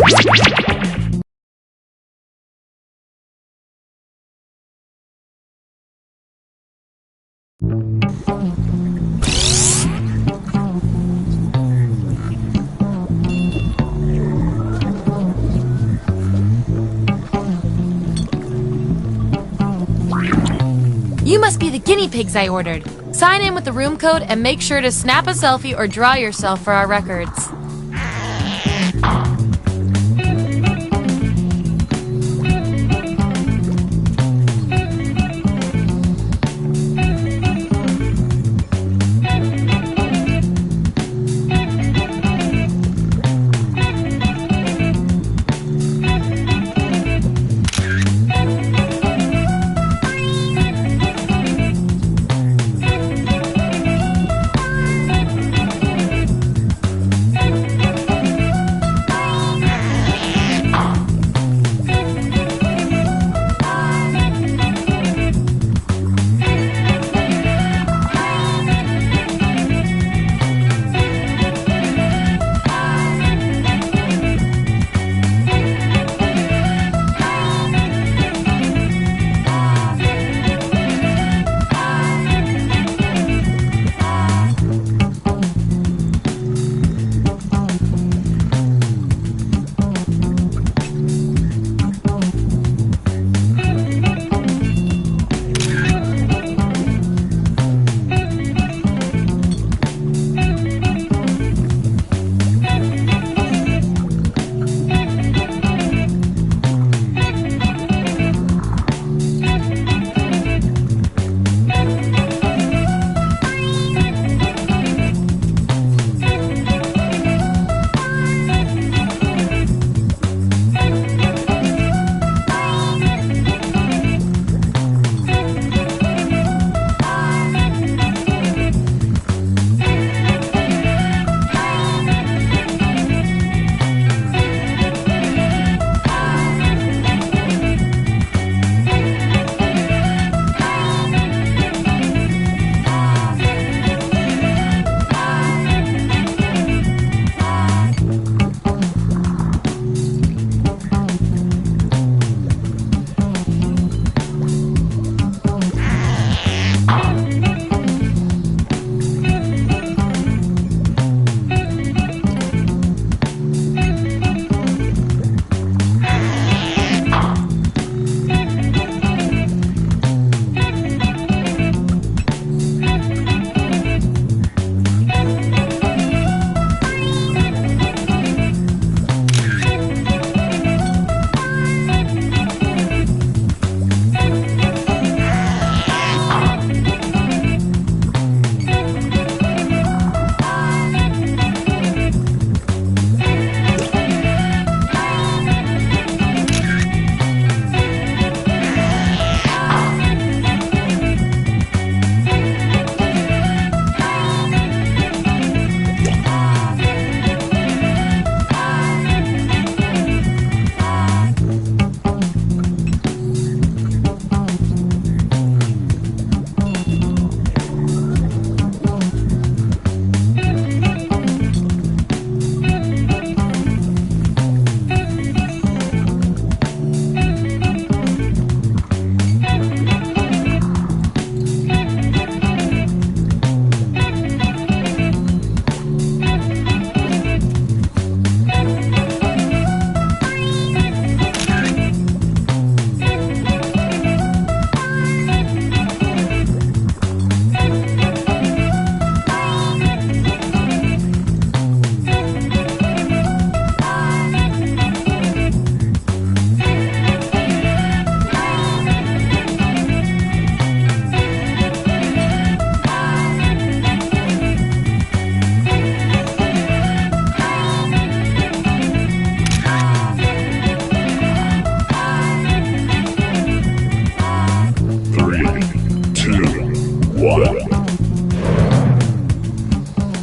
You must be the guinea pigs I ordered. Sign in with the room code and make sure to snap a selfie or draw yourself for our records.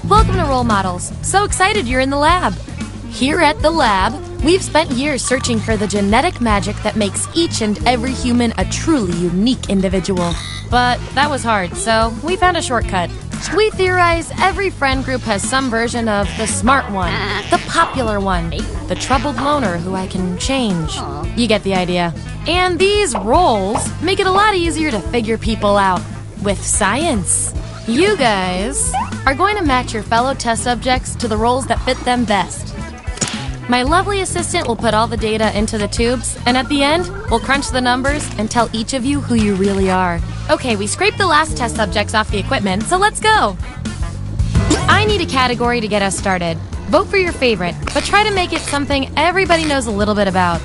Welcome to Role Models. So excited you're in the lab. Here at the lab, we've spent years searching for the genetic magic that makes each and every human a truly unique individual. But that was hard, so we found a shortcut. We theorize every friend group has some version of the smart one, the popular one, the troubled loner who I can change. You get the idea. And these roles make it a lot easier to figure people out with science. You guys are going to match your fellow test subjects to the roles that fit them best. My lovely assistant will put all the data into the tubes, and at the end, we'll crunch the numbers and tell each of you who you really are. Okay, we scraped the last test subjects off the equipment, so let's go! I need a category to get us started. Vote for your favorite, but try to make it something everybody knows a little bit about.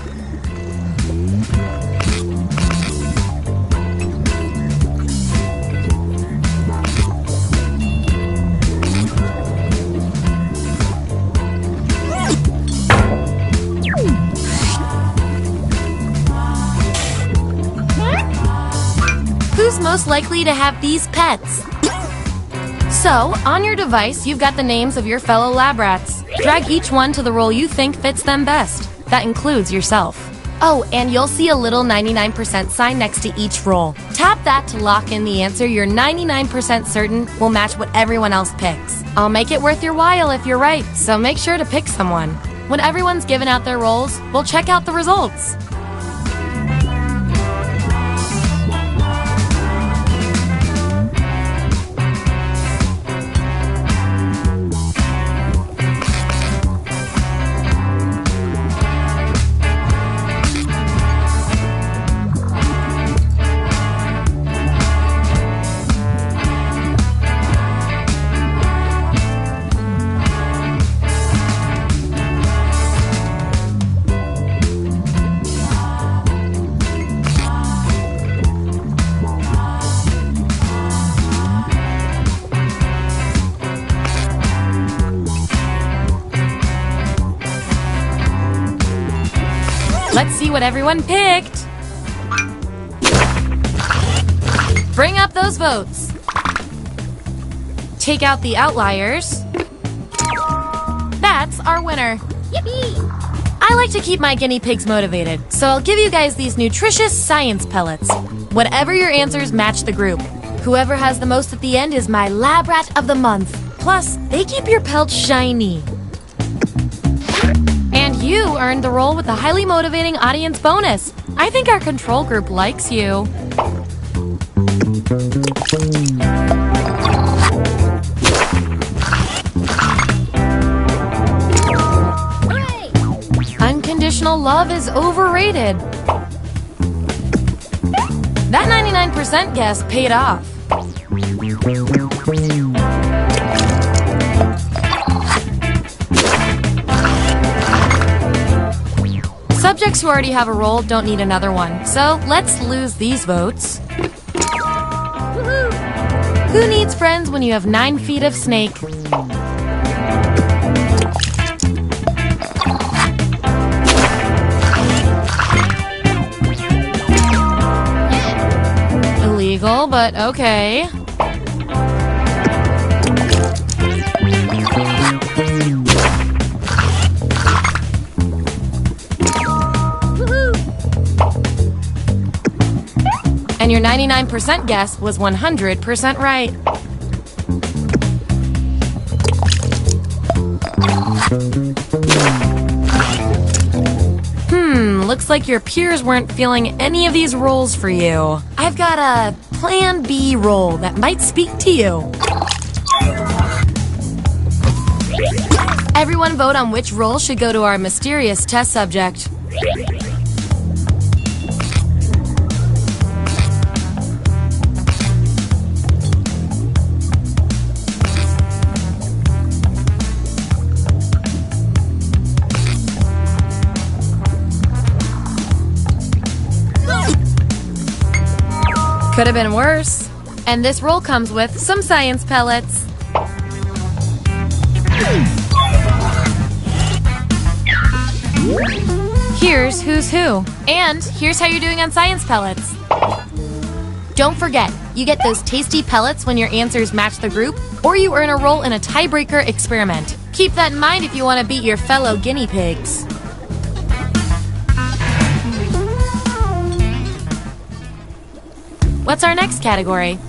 Who's most likely to have these pets? So, on your device, you've got the names of your fellow lab rats. Drag each one to the role you think fits them best. That includes yourself. Oh, and you'll see a little 99% sign next to each role. Tap that to lock in the answer you're 99% certain will match what everyone else picks. I'll make it worth your while if you're right, so make sure to pick someone. When everyone's given out their roles, we'll check out the results. Let's see what everyone picked. Bring up those votes. Take out the outliers. That's our winner. Yippee! I like to keep my guinea pigs motivated, so I'll give you guys these nutritious science pellets. Whatever your answers, match the group. Whoever has the most at the end is my lab rat of the month. Plus, they keep your pelts shiny. And you earned the role with the highly motivating audience bonus. I think our control group likes you. Unconditional love is overrated. That 99% guess paid off. Subjects who already have a role don't need another one, so let's lose these votes. Woohoo! Who needs friends when you have 9 feet of snake? Illegal, but okay. And your 99% guess was 100% right. Looks like your peers weren't feeling any of these roles for you. I've got a Plan B role that might speak to you. Everyone vote on which role should go to our mysterious test subject. Could have been worse. And this roll comes with some science pellets. Here's who's who. And here's how you're doing on science pellets. Don't forget, you get those tasty pellets when your answers match the group, or you earn a role in a tiebreaker experiment. Keep that in mind if you want to beat your fellow guinea pigs. What's our next category?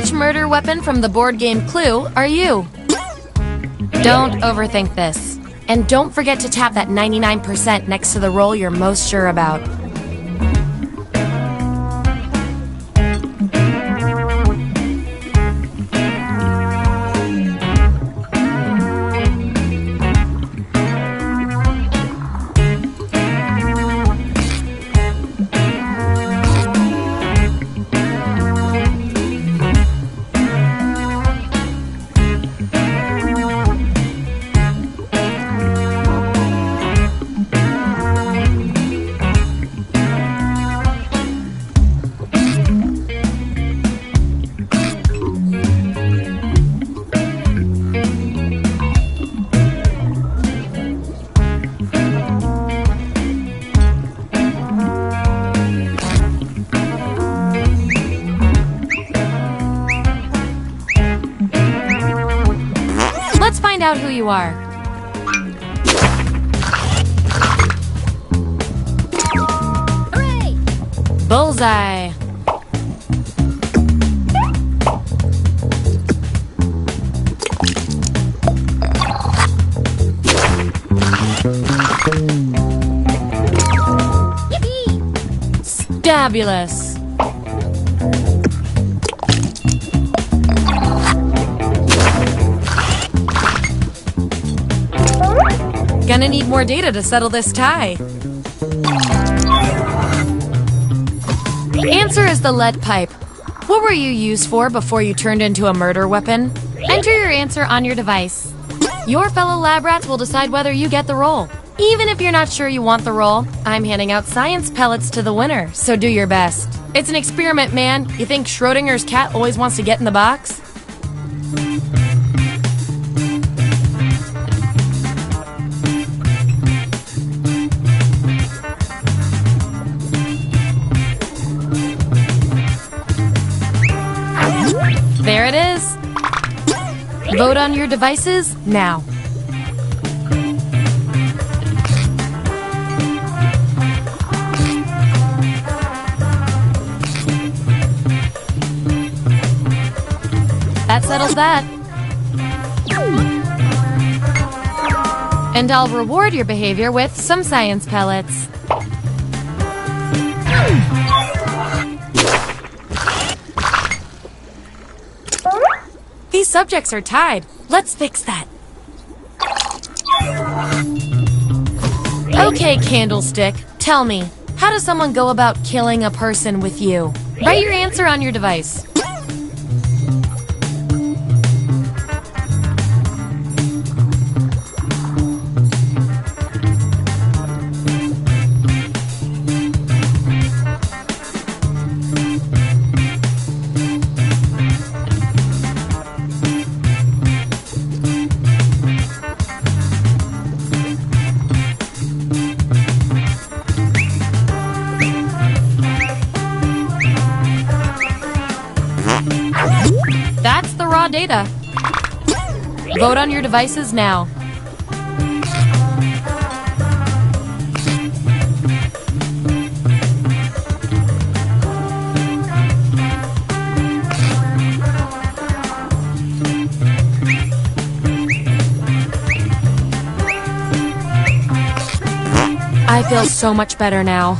Which murder weapon from the board game Clue are you? Don't overthink this. And don't forget to tap that 99% next to the roll you're most sure about. Let's find out who you are. Hooray! Bullseye. Yippee! Stabulous. Gonna need more data to settle this tie. Answer is the lead pipe. What were you used for before you turned into a murder weapon? Enter your answer on your device. Your fellow lab rats will decide whether you get the role. Even if you're not sure you want the role, I'm handing out science pellets to the winner, so do your best. It's an experiment, man. You think Schrodinger's cat always wants to get in the box? There it is. Vote on your devices now. That settles that. And I'll reward your behavior with some science pellets. These subjects are tied. Let's fix that. Okay, Candlestick, tell me, how does someone go about killing a person with you? Write your answer on your device. That's the raw data. Vote on your devices now. I feel so much better now.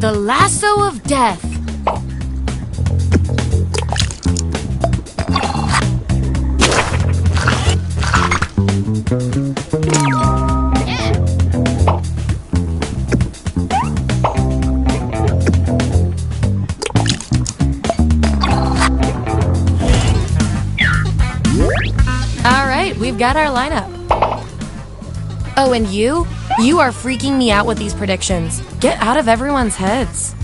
The lasso of death. All right, we've got our lineup. Oh, and you? You are freaking me out with these predictions. Get out of everyone's heads.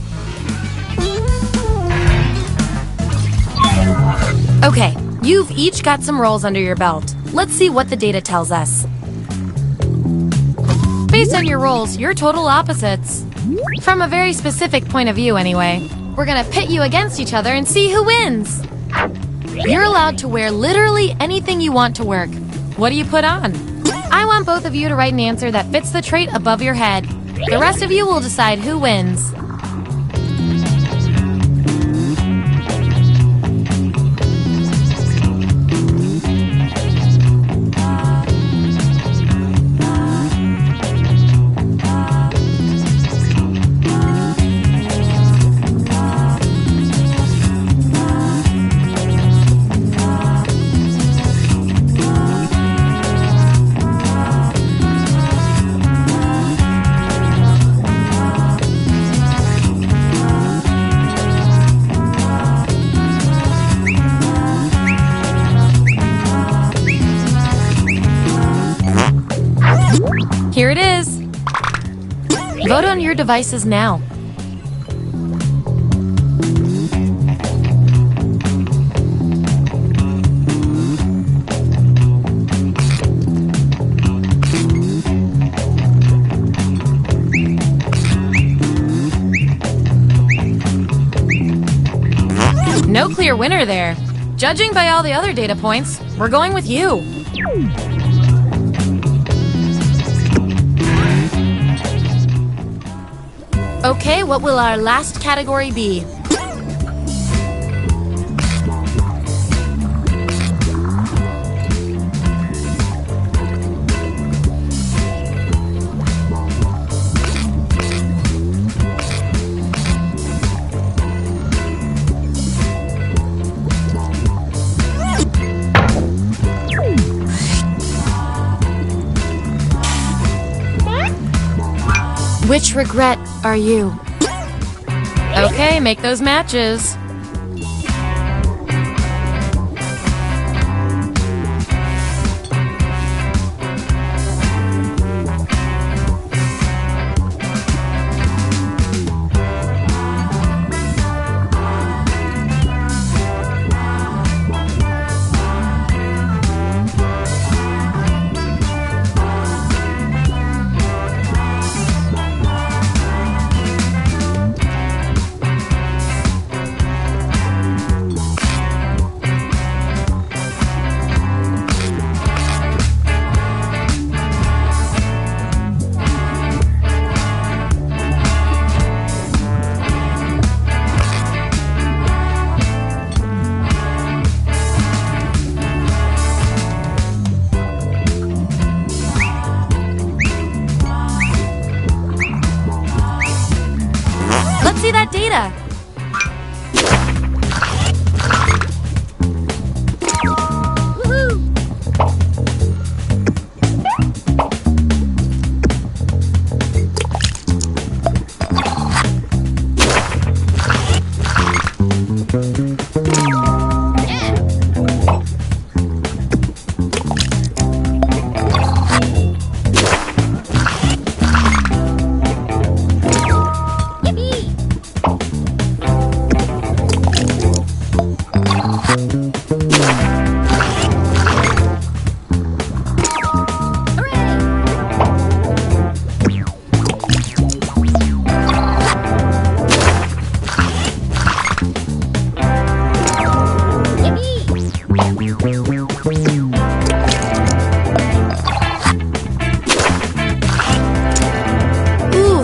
Okay, you've each got some rolls under your belt. Let's see what the data tells us. Based on your rolls, you're total opposites. From a very specific point of view, anyway. We're gonna pit you against each other and see who wins. You're allowed to wear literally anything you want to work. What do you put on? I want both of you to write an answer that fits the trait above your head. The rest of you will decide who wins. Here it is. Vote on your devices now. No clear winner there. Judging by all the other data points, we're going with you. Okay, what will our last category be? Which regret are you? Okay, make those matches. Let's see that data.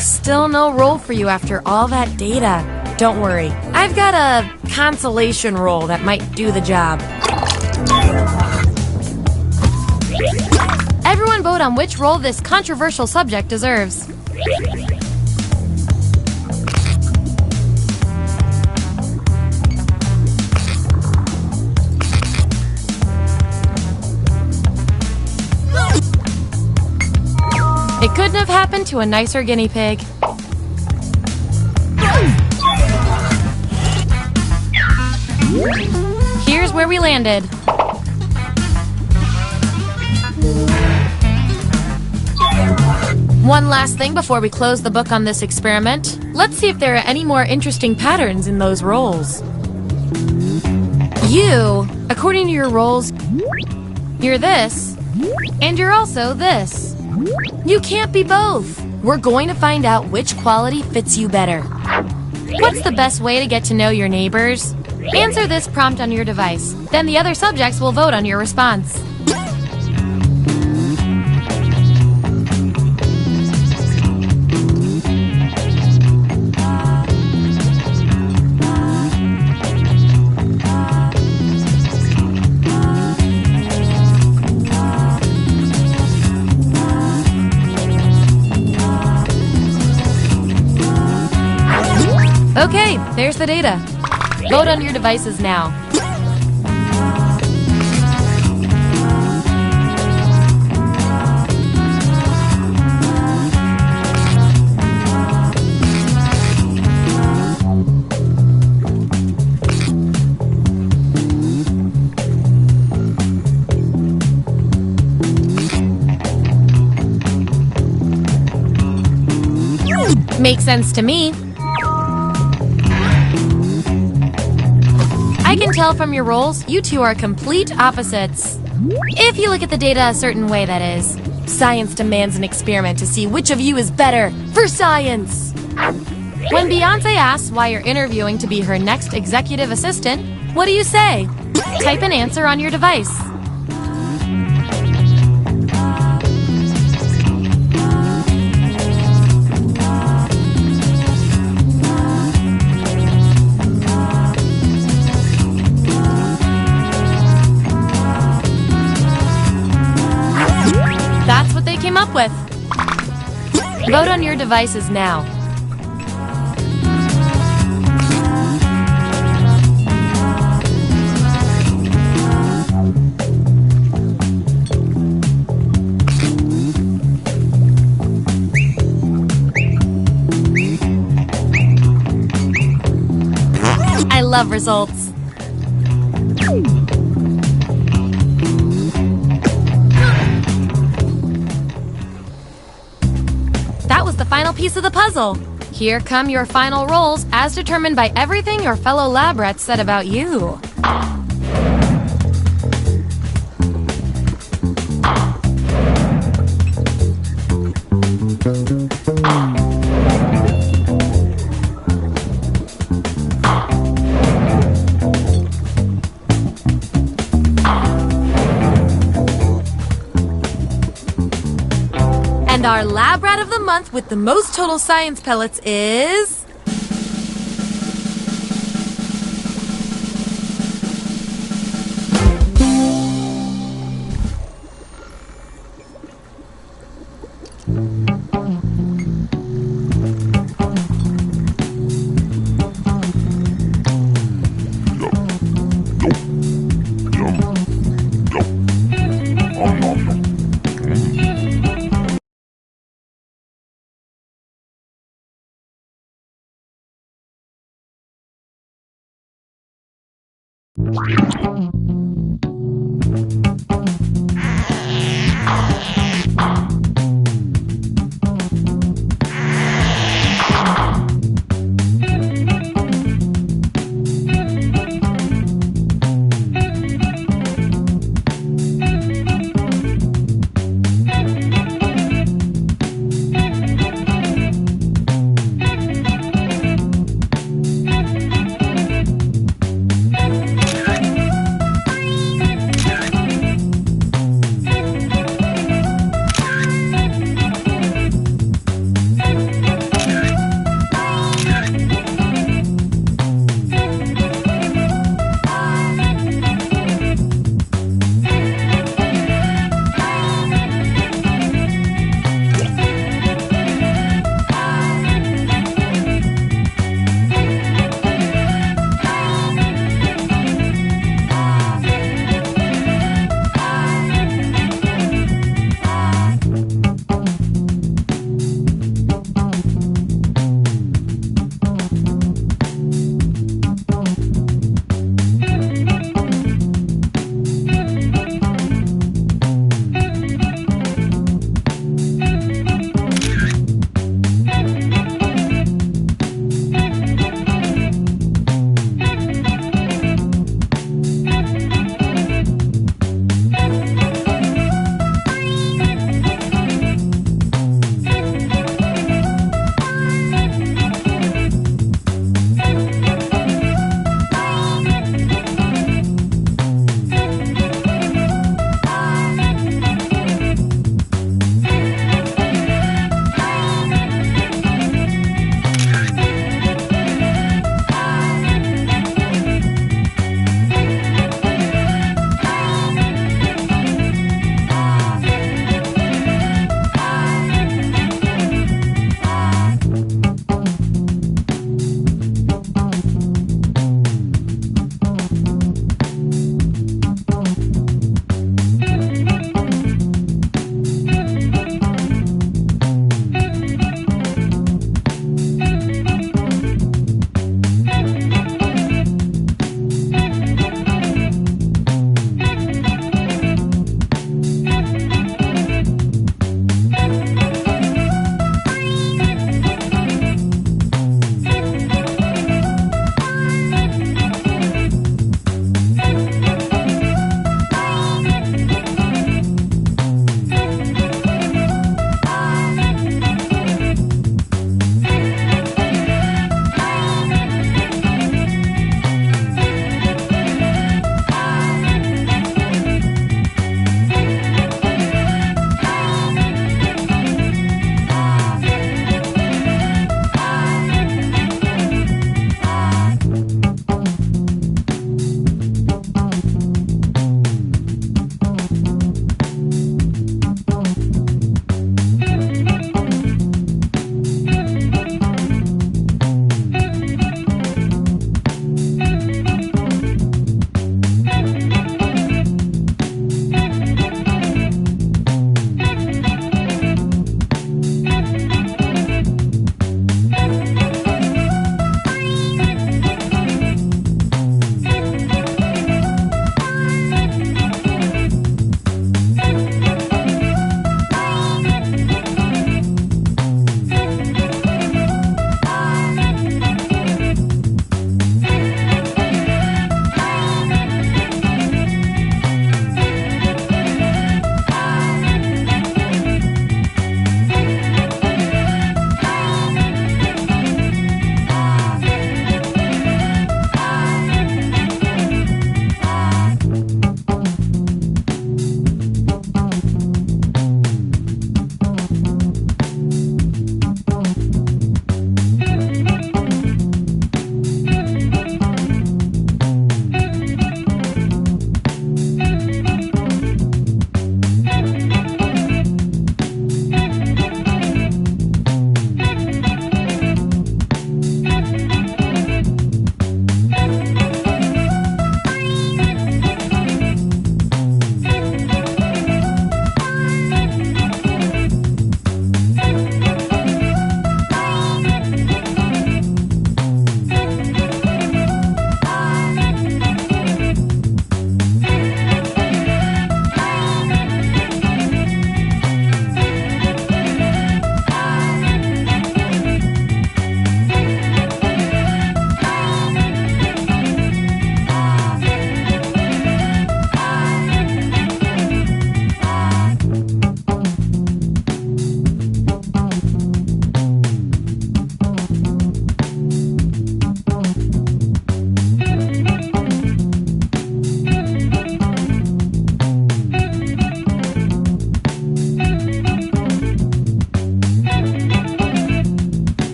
Still no roll for you after all that data. Don't worry, I've got a consolation roll that might do the job. Everyone vote on which role this controversial subject deserves. It couldn't have happened to a nicer guinea pig. Here's where we landed. One last thing before we close the book on this experiment. Let's see if there are any more interesting patterns in those roles. You, according to your roles, you're this, and you're also this. You can't be both. We're going to find out which quality fits you better. What's the best way to get to know your neighbors? Answer this prompt on your device. Then the other subjects will vote on your response. Okay, there's the data. Vote on your devices now. Makes sense to me. I can tell from your roles, you two are complete opposites. If you look at the data a certain way, that is. Science demands an experiment to see which of you is better for science. When Beyonce asks why you're interviewing to be her next executive assistant, what do you say? Type an answer on your device. That's what they came up with. Vote on your devices now. I love results. That was the final piece of the puzzle. Here come your final roles as determined by everything your fellow lab rats said about you. And our lab rat of the month with the most total science pellets is...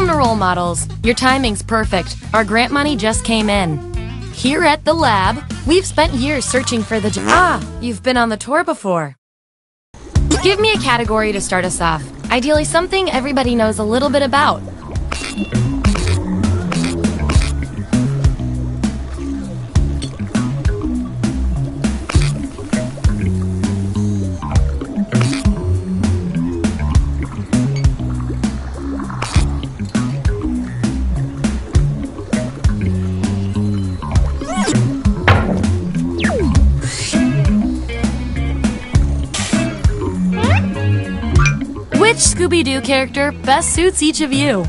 Welcome to Role Models. Your timing's perfect. Our grant money just came in. Here at the lab, we've spent years searching for the you've been on the tour before. Give me a category to start us off. Ideally something everybody knows a little bit about. Which Scooby-Doo character best suits each of you?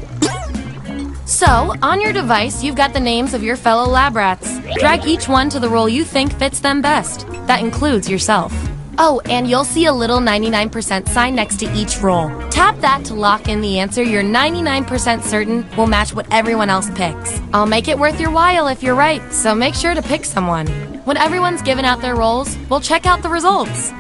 So, on your device, you've got the names of your fellow lab rats. Drag each one to the role you think fits them best. That includes yourself. Oh, and you'll see a little 99% sign next to each role. Tap that to lock in the answer you're 99% certain will match what everyone else picks. I'll make it worth your while if you're right, so make sure to pick someone. When everyone's given out their roles, we'll check out the results.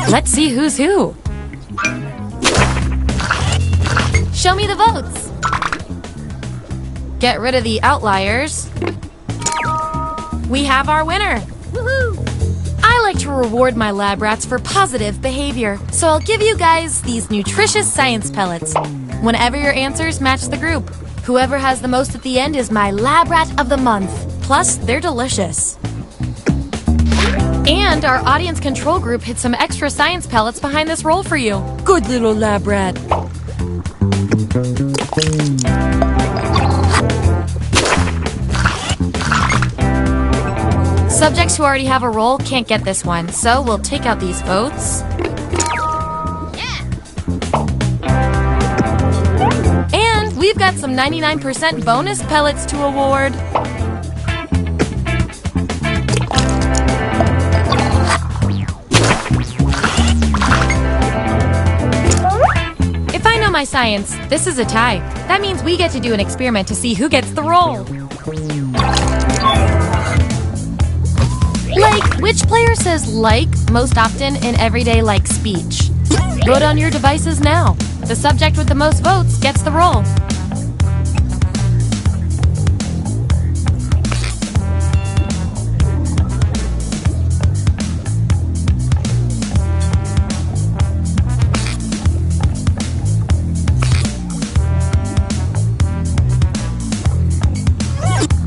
Let's see who's who. Show me the votes. Get rid of the outliers. We have our winner. Woohoo! I like to reward my lab rats for positive behavior, so I'll give you guys these nutritious science pellets. Whenever your answers match the group, whoever has the most at the end is my lab rat of the month. Plus, they're delicious. And our audience control group hid some extra science pellets behind this role for you. Good little lab rat. Subjects who already have a role can't get this one, so we'll take out these votes. Yeah. And we've got some 99% bonus pellets to award. My science, this is a tie. That means we get to do an experiment to see who gets the role. Like, which player says like most often in everyday like speech? Vote on your devices now. The subject with the most votes gets the role.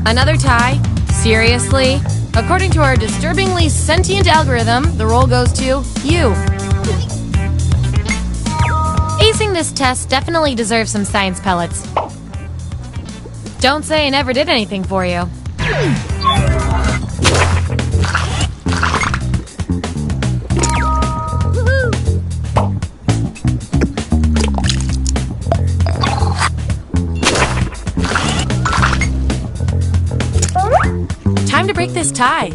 Another tie? Seriously? According to our disturbingly sentient algorithm, the role goes to you. Acing this test definitely deserves some science pellets. Don't say I never did anything for you. Time to break this tie.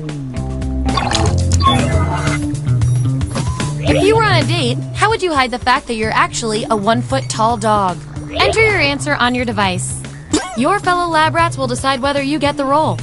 If you were on a date, how would you hide the fact that you're actually a 1-foot tall dog? Enter your answer on your device. Your fellow lab rats will decide whether you get the role.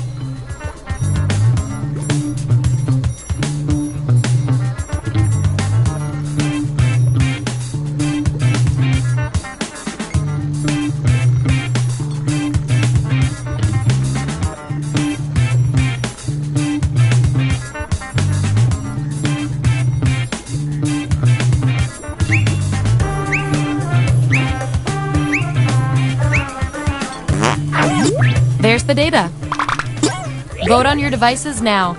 There's the data. Vote on your devices now.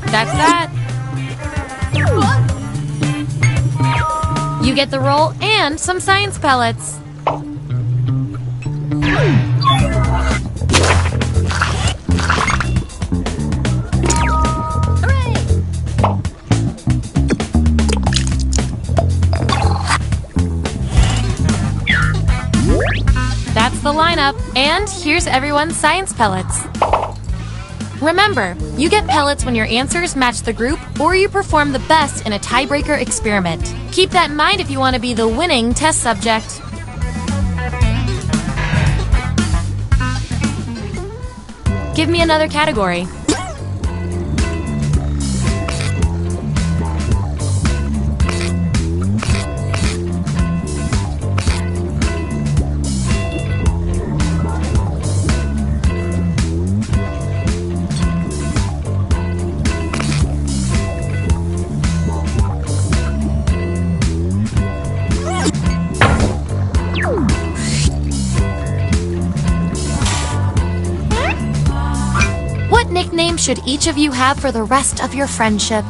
That's that. You get the roll and some science pellets. And here's everyone's science pellets. Remember, you get pellets when your answers match the group or you perform the best in a tiebreaker experiment. Keep that in mind if you want to be the winning test subject. Give me another category. What nickname should each of you have for the rest of your friendship?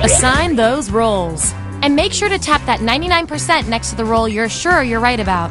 Assign those roles. And make sure to tap that 99% next to the role you're sure you're right about.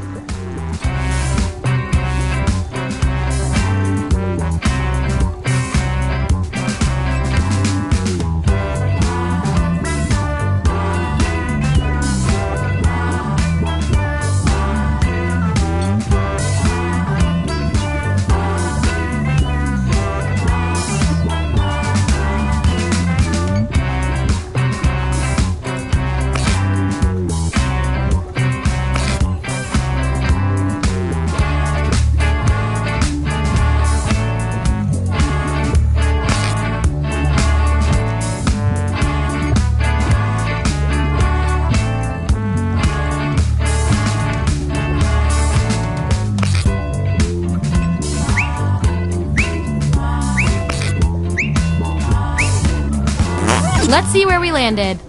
Let's see where we landed.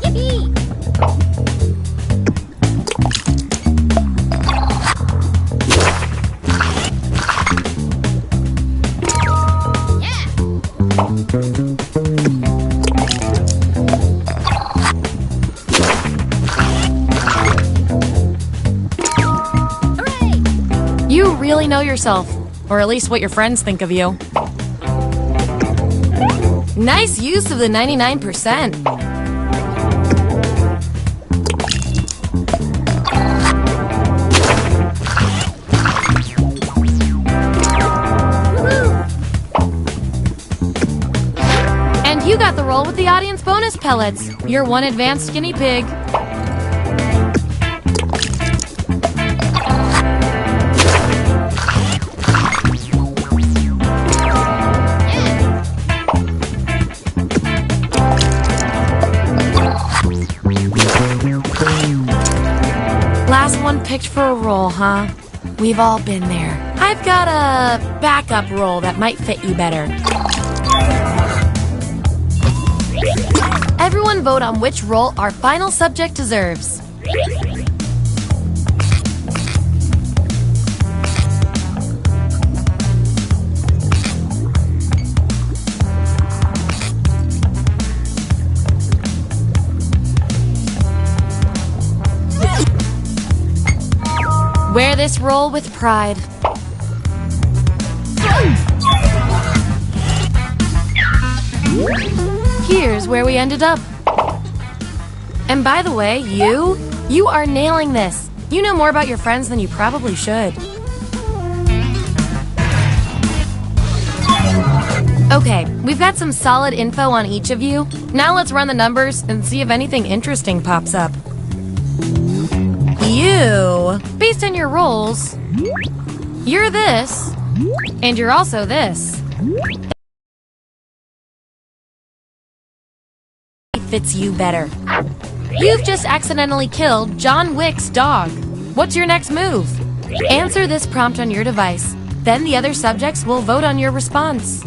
Yippee! Hooray! You really know yourself, or at least what your friends think of you. Nice use of the 99%. And you got the role with the audience bonus pellets. You're one advanced guinea pig. Last one picked for a role, huh? We've all been there. I've got a backup role that might fit you better. Everyone vote on which role our final subject deserves. Wear this role with pride. Here's where we ended up. And by the way, you are nailing this. You know more about your friends than you probably should. Okay, we've got some solid info on each of you. Now let's run the numbers and see if anything interesting pops up. You, based on your roles, you're this, and you're also this. Fits you better. You've just accidentally killed John Wick's dog. What's your next move? Answer this prompt on your device. Then the other subjects will vote on your response.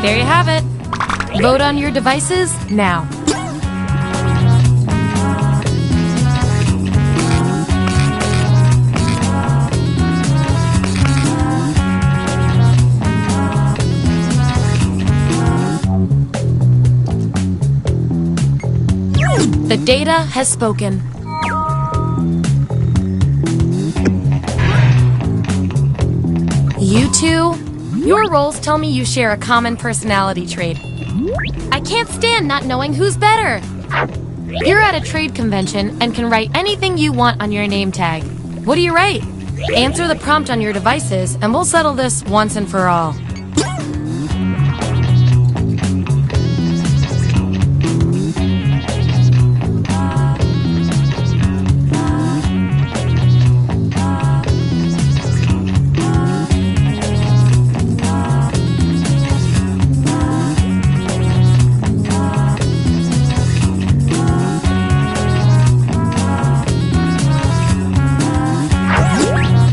There you have it. Vote on your devices now. The data has spoken. You two, your roles tell me you share a common personality trait. I can't stand not knowing who's better. You're at a trade convention and can write anything you want on your name tag. What do you write? Answer the prompt on your devices and we'll settle this once and for all.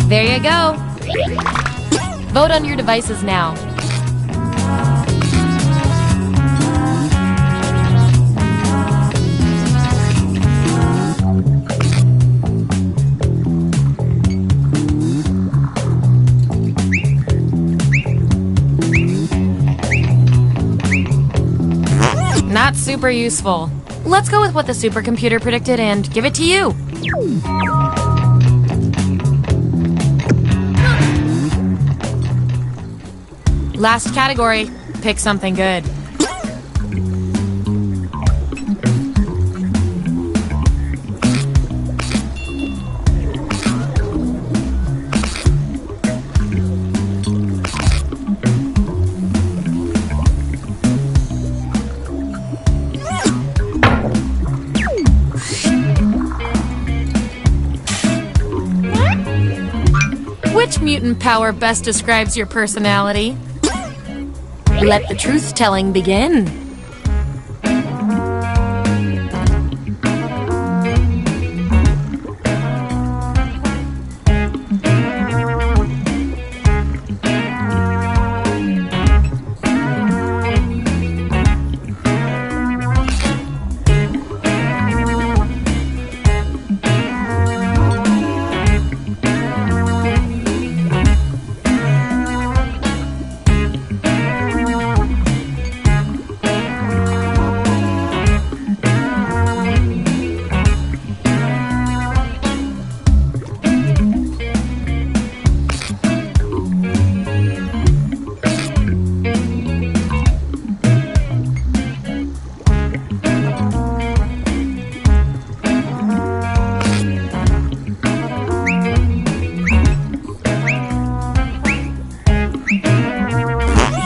There you go. Vote on your devices now. Not super useful. Let's go with what the supercomputer predicted and give it to you. Last category. Pick something good. Which mutant power best describes your personality? Let the truth-telling begin.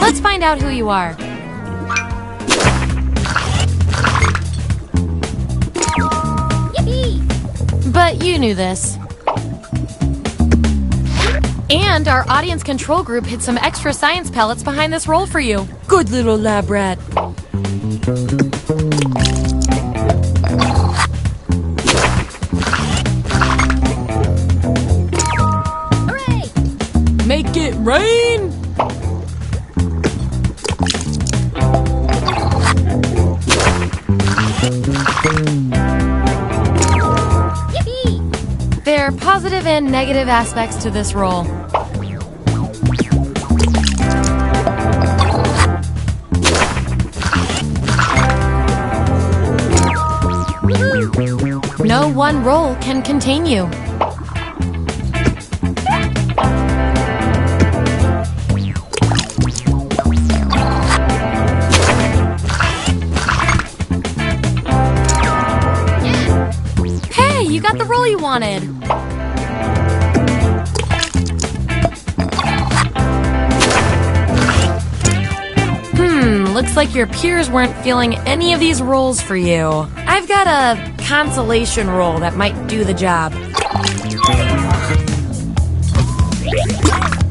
Let's find out who you are. Yippee! But you knew this. And our audience control group hid some extra science pellets behind this role for you. Good little lab rat. Hooray! Make it rain! Yippee! There are positive and negative aspects to this role. Woohoo! No one role can contain you. Hey, you got the role you wanted. Looks like your peers weren't feeling any of these roles for you. I've got a consolation role that might do the job.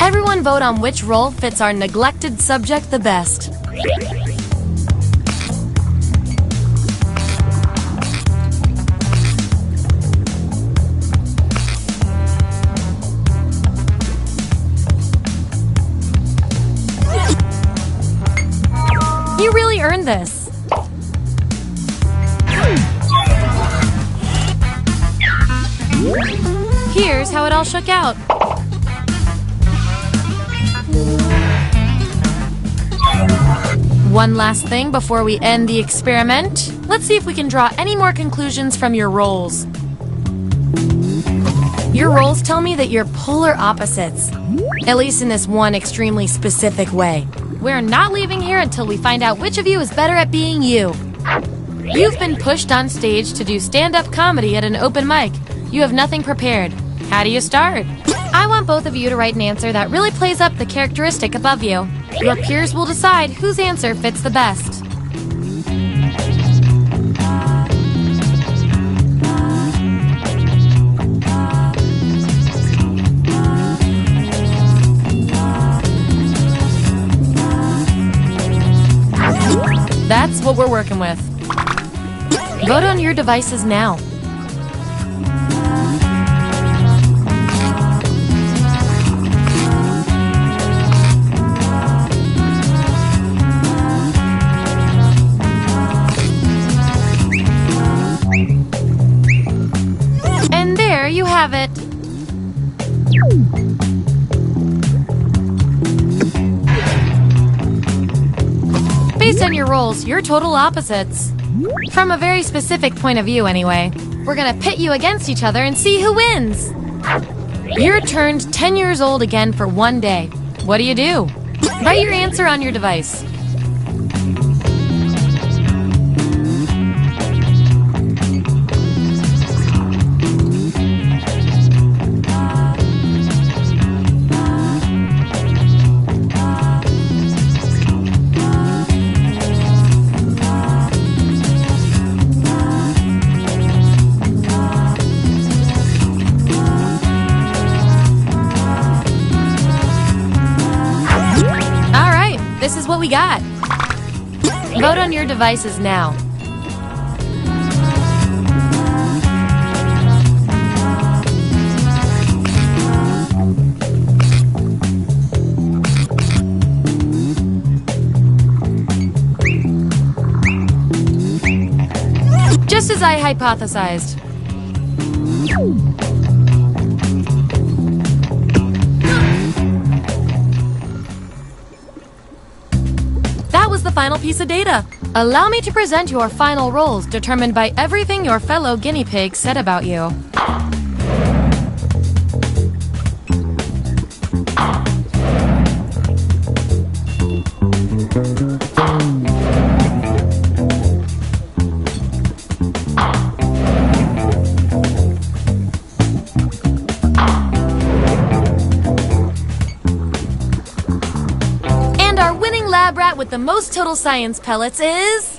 Everyone vote on which role fits our neglected subject the best. You really earned this. Here's how it all shook out. One last thing before we end the experiment. Let's see if we can draw any more conclusions from your roles. Your roles tell me that you're polar opposites, at least in this one extremely specific way. We're not leaving here until we find out which of you is better at being you. You've been pushed on stage to do stand-up comedy at an open mic. You have nothing prepared. How do you start? I want both of you to write an answer that really plays up the characteristic above you. Your peers will decide whose answer fits the best. That's what we're working with. Vote on your devices now. And there you have it. Based on your roles, you're total opposites. From a very specific point of view, anyway. We're gonna pit you against each other and see who wins. You're turned 10 years old again for one day. What do you do? Write your answer on your device. This is what we got. Vote on your devices now. Just as I hypothesized. That was the final piece of data. Allow me to present your final roles determined by everything your fellow guinea pig said about you. Lab rat with the most total science pellets is...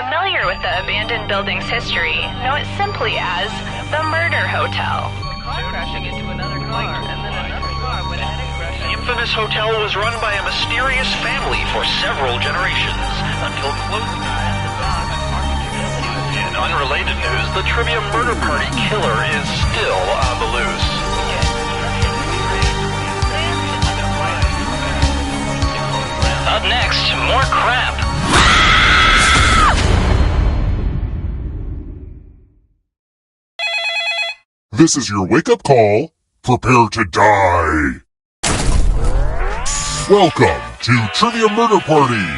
familiar with the abandoned building's history know it simply as the Murder Hotel. Crashing into another car, and then another car went ahead and crashed. The infamous hotel was run by a mysterious family for several generations until closing. In unrelated news, the Trivia Murder Party killer is still on the loose. Up next, more crap. This is your wake-up call. Prepare to die. Welcome to Trivia Murder Party.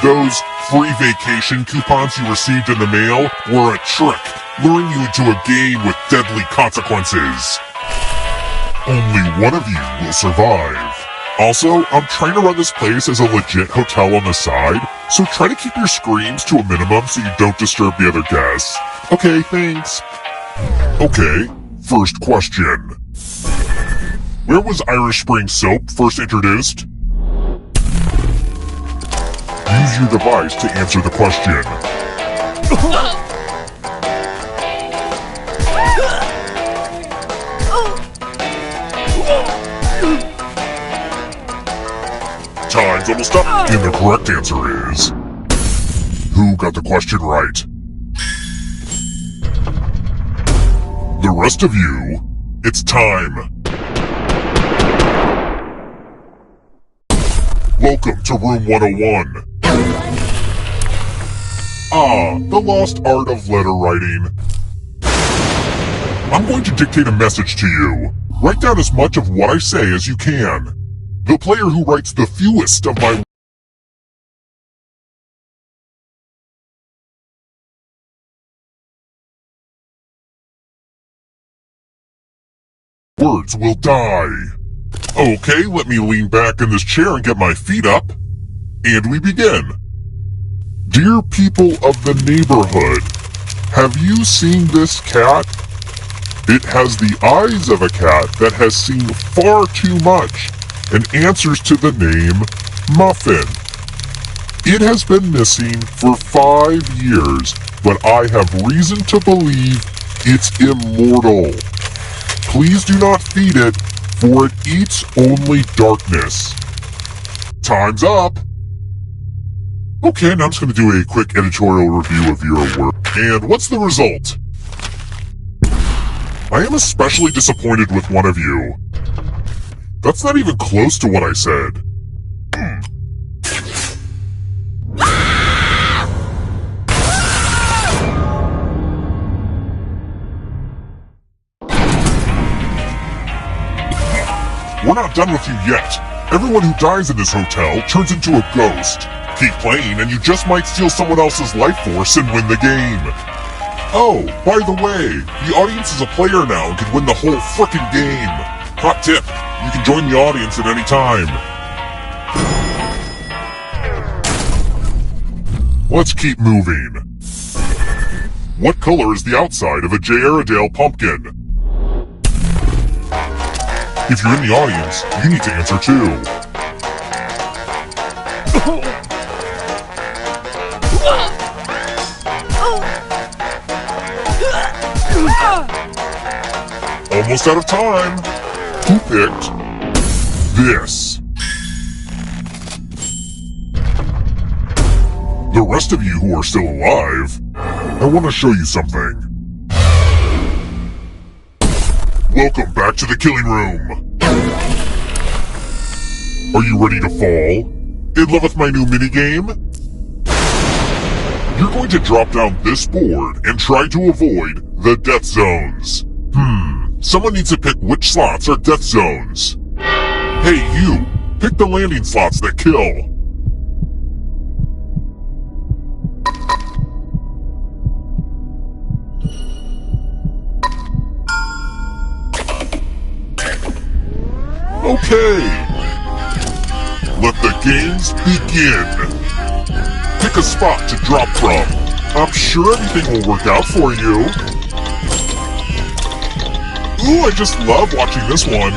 Those free vacation coupons you received in the mail were a trick, luring you into a game with deadly consequences. Only one of you will survive. Also, I'm trying to run this place as a legit hotel on the side, so try to keep your screams to a minimum so you don't disturb the other guests. Okay, thanks. Okay, first question. Where was Irish Spring Soap first introduced? Use your device to answer the question. Time's almost up, and the correct answer is... Who got the question right? The rest of you, it's time. Welcome to Room 101. Ah, the lost art of letter writing. I'm going to dictate a message to you. Write down as much of what I say as you can. The player who writes the fewest of my words will die. Okay, let me lean back in this chair and get my feet up. And we begin. Dear people of the neighborhood, have you seen this cat? It has the eyes of a cat that has seen far too much and answers to the name Muffin. It has been missing for 5 years, but I have reason to believe it's immortal. Please do not feed it, for it eats only darkness. Time's up! Okay, now I'm just going to do a quick editorial review of your work. And what's the result? I am especially disappointed with one of you. That's not even close to what I said. We're not done with you yet. Everyone who dies in this hotel turns into a ghost. Keep playing and you just might steal someone else's life force and win the game. Oh, by the way, the audience is a player now and can win the whole frickin' game. Hot tip, you can join the audience at any time. Let's keep moving. What color is the outside of a J. Airedale pumpkin? If you're in the audience, you need to answer too. Almost out of time. Who picked this? The rest of you who are still alive, I want to show you something. Welcome back to the killing room. Are you ready to fall? In love with my new minigame? You're going to drop down this board and try to avoid the death zones. Someone needs to pick which slots are death zones. Hey, you! Pick the landing slots that kill. Okay! Let the games begin! Pick a spot to drop from. I'm sure everything will work out for you. Ooh, I just love watching this one.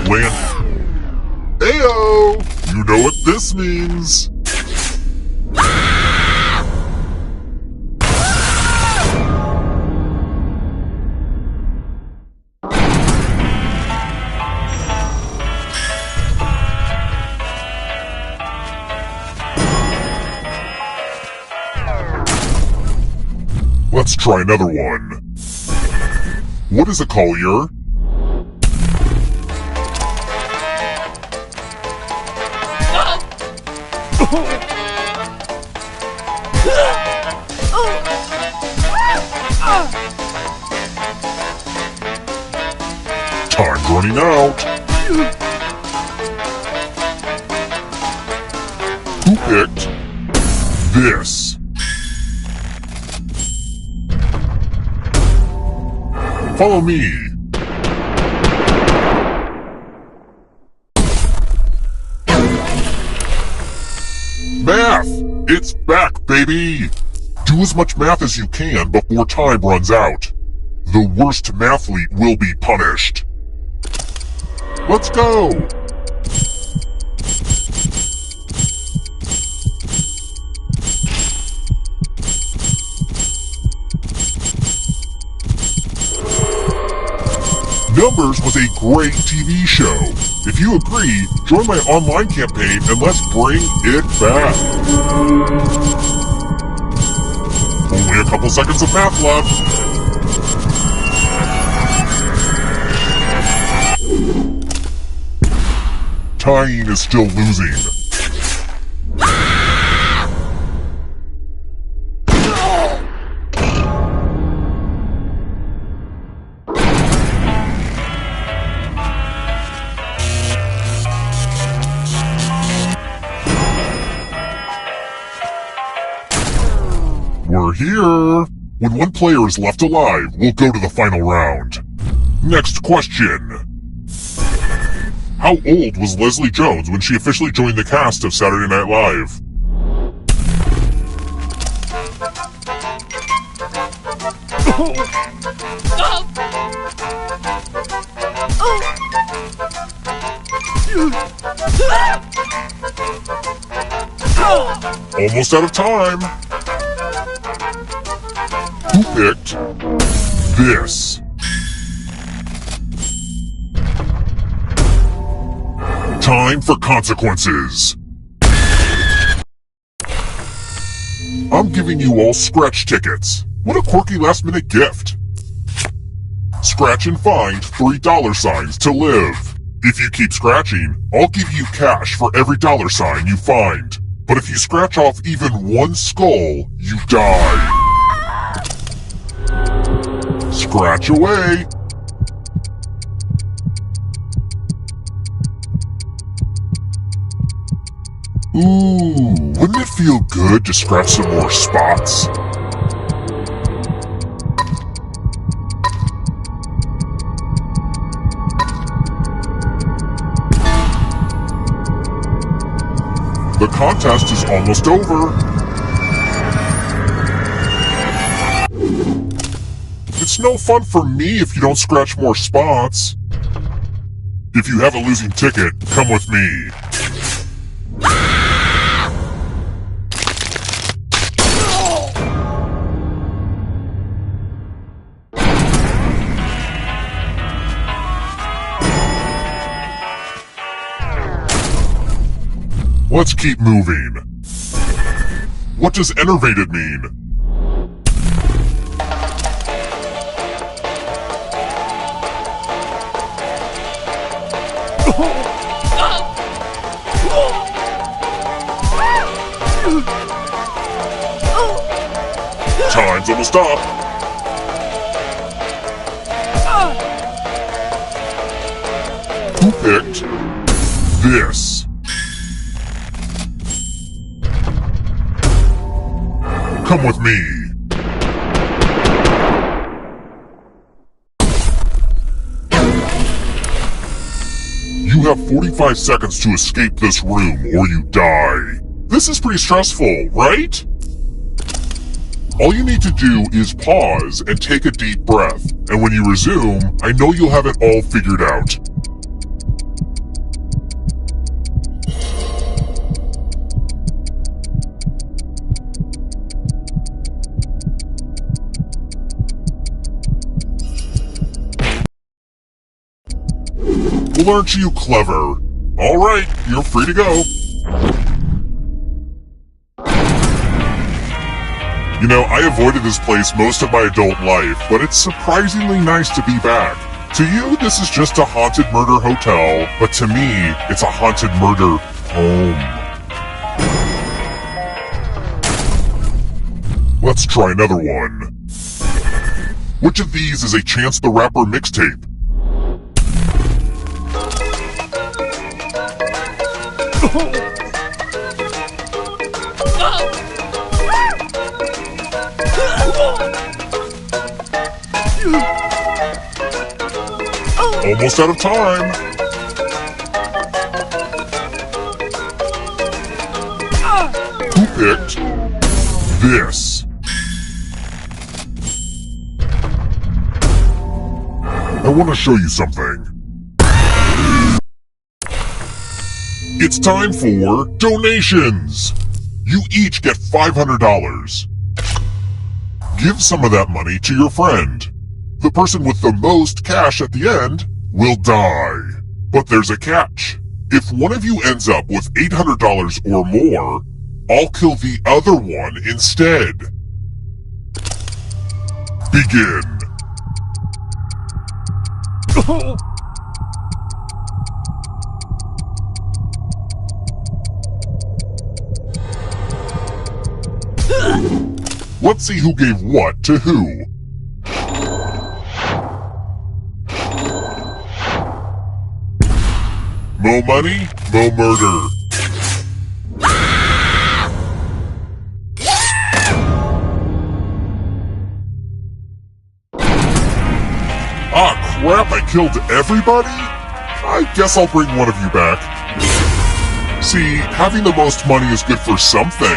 land. Ayo! You know what this means. Let's try another one. What is a collier? Time's running out. Who picked this? Follow me. Math! It's back, baby! Do as much math as you can before time runs out. The worst mathlete will be punished. Let's go! Numbers was a great TV show. If you agree, join my online campaign and let's bring it back. Only a couple seconds of math left. Tying is still losing. We're here! When one player is left alive, we'll go to the final round. Next question. How old was Leslie Jones when she officially joined the cast of Saturday Night Live? Almost out of time. Who picked this? Time for consequences. I'm giving you all scratch tickets. What a quirky last-minute gift. Scratch and find $3 to live. If you keep scratching, I'll give you cash for every $sign you find. But if you scratch off even one skull, you die. Scratch away. Ooh, wouldn't it feel good to scratch some more spots? The contest is almost over. It's no fun for me if you don't scratch more spots. If you have a losing ticket, come with me. Let's keep moving. What does enervated mean? Time's almost up. Who picked this? Come with me. You have 45 seconds to escape this room or you die. This is pretty stressful, right? All you need to do is pause and take a deep breath. And when you resume, I know you'll have it all figured out. Well, aren't you clever? All right, you're free to go. You know, I avoided this place most of my adult life, but it's surprisingly nice to be back. To you, this is just a haunted murder hotel, but to me, it's a haunted murder home. Let's try another one. Which of these is a Chance the Rapper mixtape? Almost out of time. Who picked this? I want to show you something. It's time for donations. You each get $500. Give some of that money to your friend. The person with the most cash at the end will die. But there's a catch. If one of you ends up with $800 or more, I'll kill the other one instead. Begin. Let's see who gave what to who. Mo money, mo murder. Ah, crap, I killed everybody? I guess I'll bring one of you back. See, having the most money is good for something.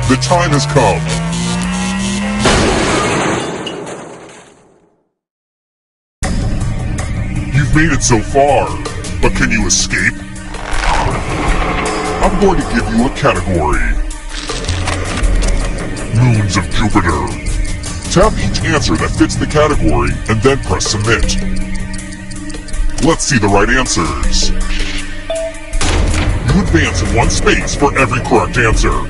The time has come. You've made it so far, but can you escape? I'm going to give you a category. Moons of Jupiter. Tap each answer that fits the category and then press submit. Let's see the right answers. You advance in 1 space for every correct answer.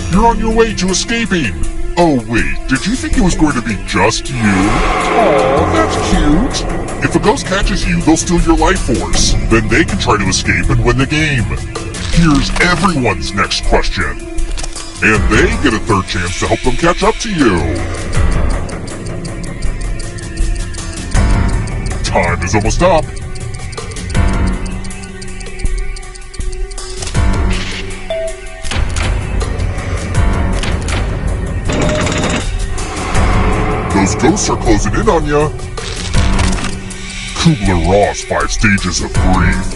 You're on your way to escaping. Oh wait, did you think it was going to be just you? Aw, that's cute. If a ghost catches you, they'll steal your life force. Then they can try to escape and win the game. Here's everyone's next question. And they get a third chance to help them catch up to you. Time is almost up. Those ghosts are closing in on ya. Kubler-Ross 5 stages of grief.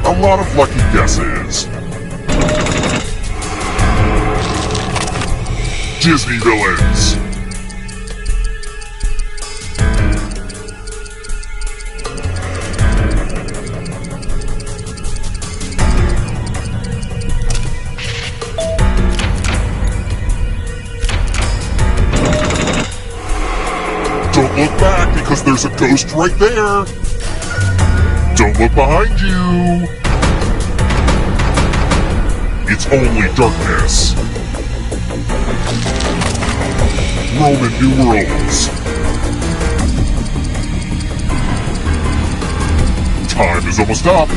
A lot of lucky guesses. Disney villains. Don't look back because there's a ghost right there. Don't look behind you. It's only darkness. Roman numerals. Time is almost up.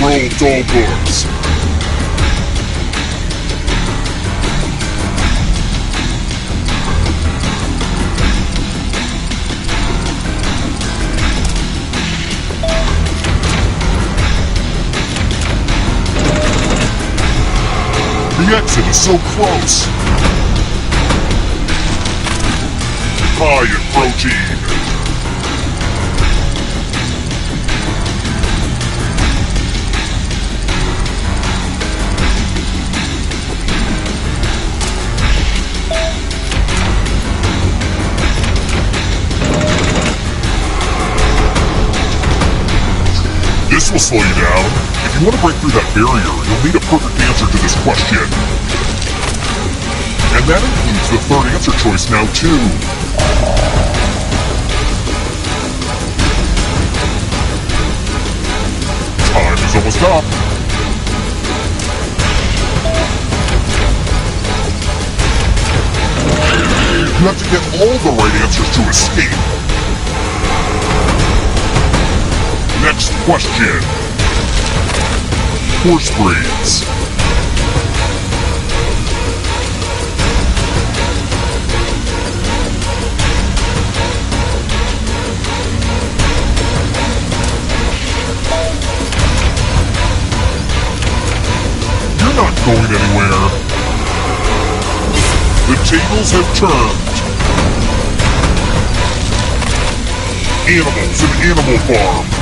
Roll doll books. The exit is so close. High in protein. This will slow you down. If you want to break through that barrier, you'll need a perfect answer to this question. And that includes the third answer choice now, too. Time is almost up. You have to get all the right answers to escape. Next question. Horse breeds. You're not going anywhere. The tables have turned. Animals in Animal Farm.